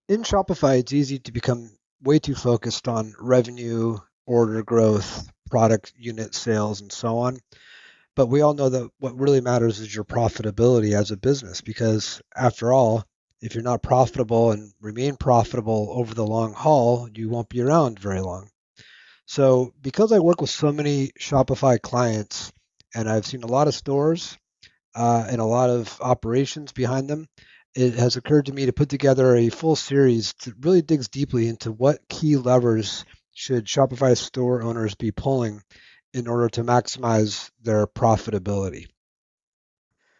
In Shopify, it's easy to become way too focused on revenue, order growth, product unit sales, and so on. But we all know that what really matters is your profitability as a business, because after all, if you're not profitable and remain profitable over the long haul, you won't be around very long. So because I work with so many Shopify clients and I've seen a lot of stores and a lot of operations behind them, it has occurred to me to put together a full series that really digs deeply into what key levers should Shopify store owners be pulling in order to maximize their profitability.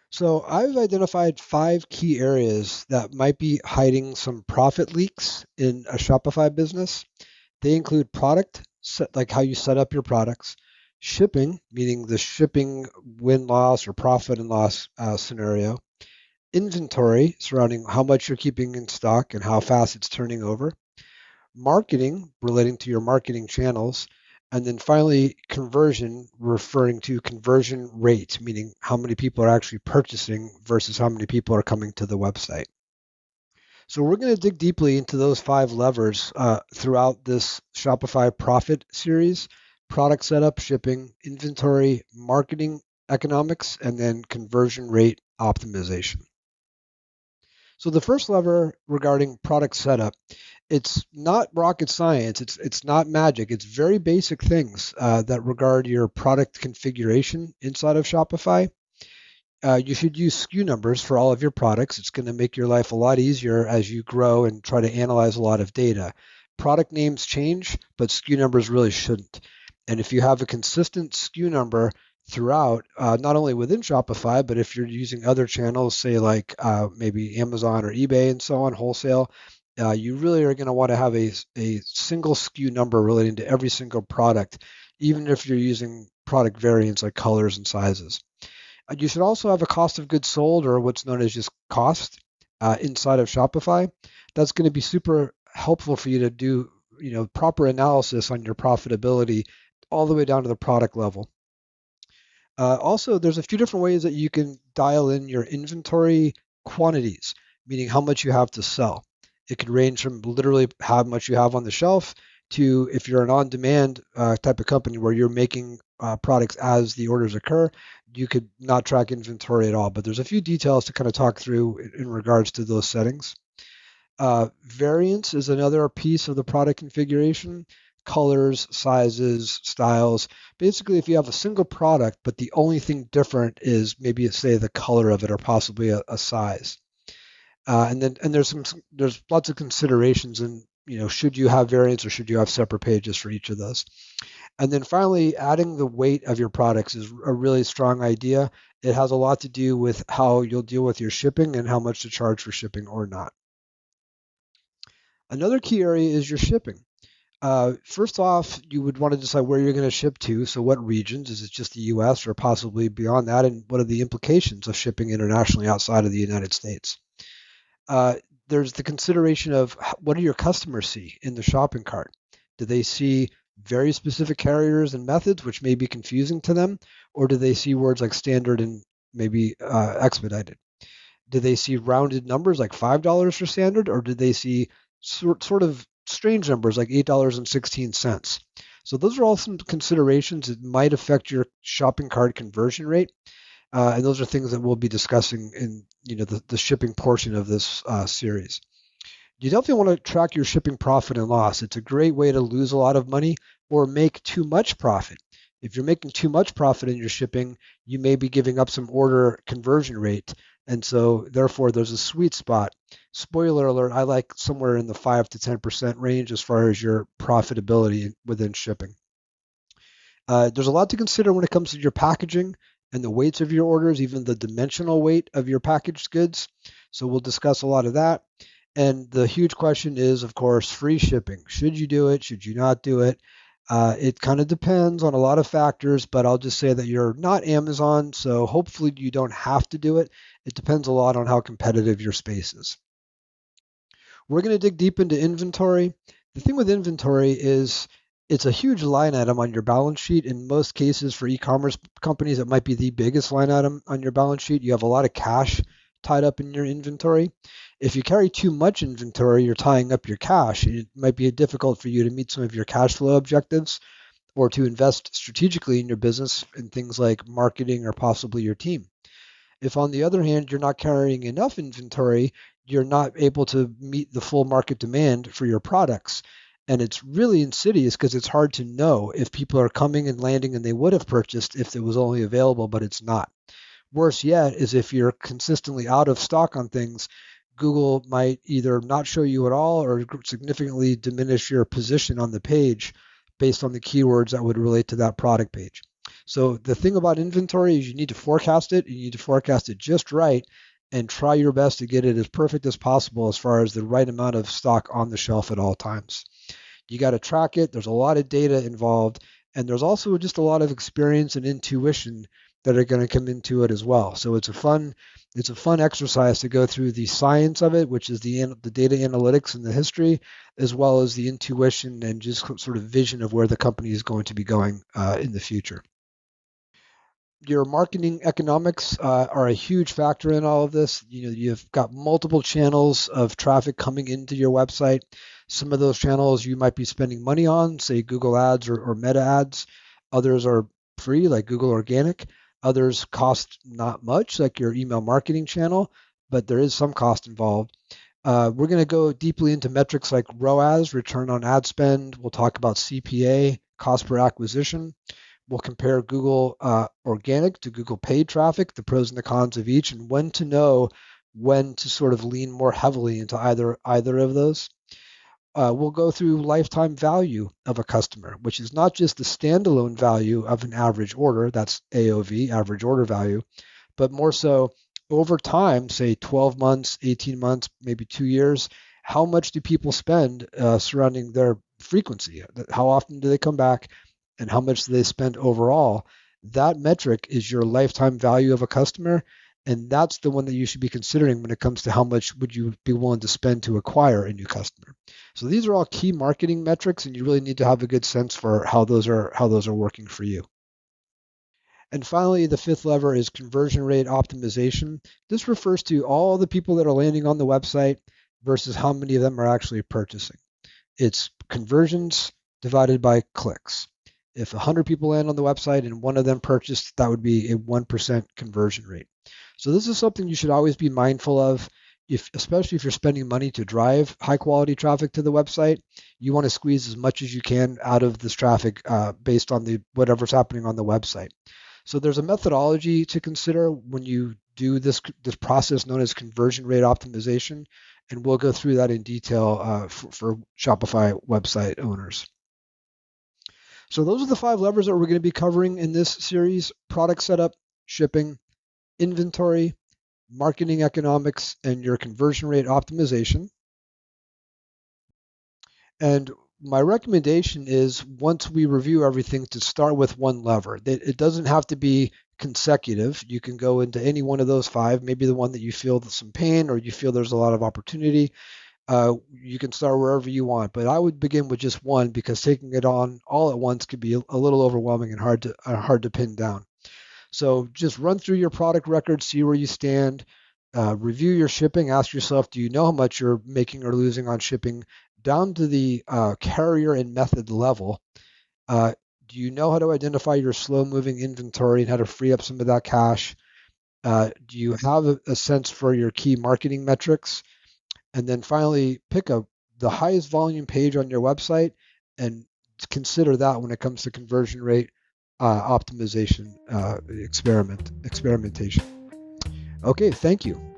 So I've identified 5 key areas that might be hiding some profit leaks in a Shopify business. They include product, like how you set up your products, shipping, meaning the shipping win-loss or profit and loss scenario, inventory surrounding how much you're keeping in stock and how fast it's turning over, marketing relating to your marketing channels, and then finally conversion referring to conversion rate, meaning how many people are actually purchasing versus how many people are coming to the website. So we're going to dig deeply into those 5 levers throughout this Shopify Profit series: product setup, shipping, inventory, marketing economics, and then conversion rate optimization. So the first lever regarding product setup, it's not rocket science. It's not magic. It's very basic things that regard your product configuration inside of Shopify. You should use SKU numbers for all of your products. It's going to make your life a lot easier as you grow and try to analyze a lot of data. Product names change, but SKU numbers really shouldn't. And if you have a consistent SKU number throughout, not only within Shopify, but if you're using other channels, say like maybe Amazon or eBay and so on, wholesale, you really are going to want to have a single SKU number relating to every single product, even if you're using product variants like colors and sizes. You should also have a cost of goods sold, or what's known as just cost, inside of Shopify. That's going to be super helpful for you to do, proper analysis on your profitability all the way down to the product level. Also, there's a few different ways that you can dial in your inventory quantities, meaning how much you have to sell. It could range from literally how much you have on the shelf to, if you're an on-demand type of company where you're making products as the orders occur, you could not track inventory at all. But there's a few details to kind of talk through in regards to those settings. Variance is another piece of the product configuration: colors, sizes, styles. Basically, if you have a single product, but the only thing different is maybe, say, the color of it or possibly a size. And there's lots of considerations in, should you have variants or should you have separate pages for each of those. And then finally, adding the weight of your products is a really strong idea. It has a lot to do with how you'll deal with your shipping and how much to charge for shipping or not. Another key area is your shipping. First off, you would want to decide where you're going to ship to. So what regions? Is it just the US or possibly beyond that? And what are the implications of shipping internationally outside of the United States? Uh, there's the consideration of what do your customers see in the shopping cart? Do they see very specific carriers and methods, which may be confusing to them? Or do they see words like standard and maybe expedited? Do they see rounded numbers like $5 for standard, or did they see sort of strange numbers like $8.16? So those are all some considerations that might affect your shopping cart conversion rate, and those are things that we'll be discussing in the shipping portion of this series. You definitely want to track your shipping profit and loss. It's a great way to lose a lot of money or make too much profit. If you're making too much profit in your shipping, you may be giving up some order conversion rate. And so therefore there's a sweet spot. Spoiler alert, I like somewhere in the 5 to 10% range as far as your profitability within shipping. There's a lot to consider when it comes to your packaging and the weights of your orders, even the dimensional weight of your packaged goods. So we'll discuss a lot of that. And the huge question is, of course, free shipping. Should you do it? Should you not do it? It kind of depends on a lot of factors, but I'll just say that you're not Amazon, so hopefully you don't have to do it. It depends a lot on how competitive your space is. We're going to dig deep into inventory. The thing with inventory is It's a huge line item on your balance sheet. In most cases, for e-commerce companies, it might be the biggest line item on your balance sheet. You have a lot of cash tied up in your inventory. If you carry too much inventory, you're tying up your cash. It might be difficult for you to meet some of your cash flow objectives or to invest strategically in your business in things like marketing or possibly your team. If, on the other hand, you're not carrying enough inventory, you're not able to meet the full market demand for your products. And it's really insidious because it's hard to know if people are coming and landing and they would have purchased if it was only available, but it's not. Worse yet is if you're consistently out of stock on things, Google might either not show you at all or significantly diminish your position on the page based on the keywords that would relate to that product page. So the thing about inventory is you need to forecast it. You need to forecast it just right and try your best to get it as perfect as possible as far as the right amount of stock on the shelf at all times. You got to track it. There's a lot of data involved, and there's also just a lot of experience and intuition that are going to come into it as well. So it's a fun exercise to go through the science of it, which is the data analytics and the history, as well as the intuition and just sort of vision of where the company is going to be going in the future. Your marketing economics are a huge factor in all of this. You've got multiple channels of traffic coming into your website. Some of those channels you might be spending money on, say Google Ads or Meta Ads. Others are free, like Google Organic. Others cost not much, like your email marketing channel, but there is some cost involved. We're going to go deeply into metrics like ROAS, return on ad spend. We'll talk about CPA, cost per acquisition. We'll compare Google organic to Google paid traffic, the pros and the cons of each, and when to know when to sort of lean more heavily into either of those. We'll go through lifetime value of a customer, which is not just the standalone value of an average order, that's AOV, average order value, but more so over time, say 12 months, 18 months, maybe 2 years, how much do people spend surrounding their frequency? How often do they come back and how much do they spend overall? That metric is your lifetime value of a customer. And that's the one that you should be considering when it comes to how much would you be willing to spend to acquire a new customer. So these are all key marketing metrics, and you really need to have a good sense for how those are working for you. And finally, the fifth lever is conversion rate optimization. This refers to all the people that are landing on the website versus how many of them are actually purchasing. It's conversions divided by clicks. If 100 people land on the website and one of them purchased, that would be a 1% conversion rate. So this is something you should always be mindful of, especially if you're spending money to drive high quality traffic to the website. You want to squeeze as much as you can out of this traffic based on whatever's happening on the website. So there's a methodology to consider when you do this process known as conversion rate optimization, and we'll go through that in detail for Shopify website owners. So those are the 5 levers that we're going to be covering in this series: product setup, shipping, inventory, marketing economics, and your conversion rate optimization. And my recommendation is, once we review everything, to start with one lever. It doesn't have to be consecutive. You can go into any one of those 5, maybe the one that you feel some pain or you feel there's a lot of opportunity. You can start wherever you want, but I would begin with just one, because taking it on all at once could be a little overwhelming and hard to pin down. So just run through your product record, see where you stand, review your shipping, ask yourself, do you know how much you're making or losing on shipping down to the carrier and method level? Do you know how to identify your slow moving inventory and how to free up some of that cash? Do you have a sense for your key marketing metrics? And then finally, pick the highest volume page on your website and consider that when it comes to conversion rate optimization experimentation. Okay, thank you.